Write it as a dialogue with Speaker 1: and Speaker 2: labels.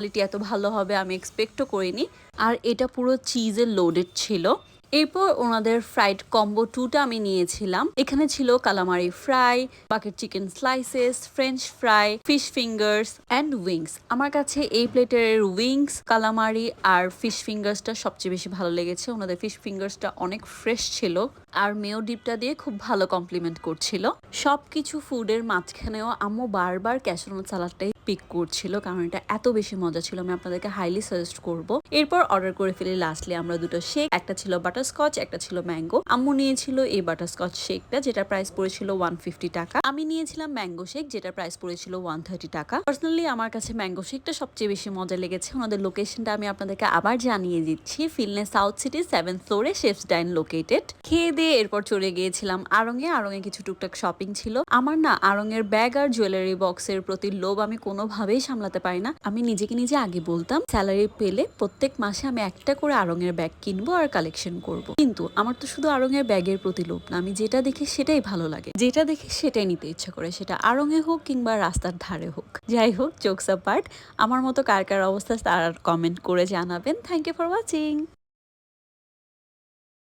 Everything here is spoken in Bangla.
Speaker 1: কোয়ালিটি এত ভালো হবে আমি এক্সপেক্টও করিনি। আর এটা পুরো চিজে লোডেড ছিল। এরপর ওনাদের ফ্রাইড কম্বো 2টা আমি নিয়েছিলাম। এখানে ছিল calamari fry, bucket chicken slices, French fry, fish fingers and wings. আমার কাছে এই প্লেটের উইংস, কালামারি আর ফিশ ফিঙ্গার্সটা সবচেয়ে বেশি ভালো লেগেছে। ওনাদের ফিশ ফিঙ্গার্সটা অনেক ফ্রেশ ছিল আর মেও ডিপটা দিয়ে খুব ভালো কমপ্লিমেন্ট করছিল। সবকিছু ফুডের মাঝখানেও আম্মু বারবার ক্যাশারোল সালাডটাই পিক করছিল, কারণ এটা এত বেশি মজা ছিল। আমি আপনাদেরকে হাইলি সাজেস্ট করব। এরপর অর্ডার করে ফেলি লাস্টলি আমরা দুটো শেক, একটা ছিল বাটারস্কচ, একটা ছিল ম্যাঙ্গো। আম্মু নিয়েছিল এই বাটারস্কচ শেকটা, যেটা প্রাইস পড়েছিল 150 টাকা। আমি নিয়েছিলাম ম্যাঙ্গো শেক, যেটা প্রাইস পড়েছিল 130 টাকা। পার্সোনালি আমার কাছে ম্যাঙ্গো শেকটা সবচেয়ে বেশি মজা লেগেছে। ওনাদের লোকেশনটা আমি আপনাদেরকে আবার জানিয়ে দিচ্ছি। ফিলনে সাউথ সিটি 7th ফ্লোরে শেফস ডাইন লোকেটেড। খেয়ে দিয়ে এরপর চলে গিয়েছিলাম আড়ং এ কিছু টুকটাক শপিং ছিল। আমার না আড়ংয়ের ব্যাগ আর জুয়েলারি বক্সের প্রতি লোভ আমি কোনোভাবেই সামলাতে পারি না। আমি নিজেকে নিজে আগে বলতাম স্যালারি পেলে প্রত্যেক মাসে আমি একটা করে আড়ংয়ের ব্যাগ কিনবো আর কালেকশন করব। কিন্তু আমার তো শুধু আড়ংয়ের ব্যাগের প্রতি লোভ না, আমি যেটা দেখি সেটাই ভালো লাগে, যেটা দেখি সেটাই নিতে ইচ্ছা করে, সেটা আড়ংয়ে হোক কিংবা রাস্তার ধারে হোক। যাই হোক, জোকস অ্যাপার্ট, আমার মতো কার কার অবস্থা তার কমেন্ট করে জানাবেন। Thank you for watching.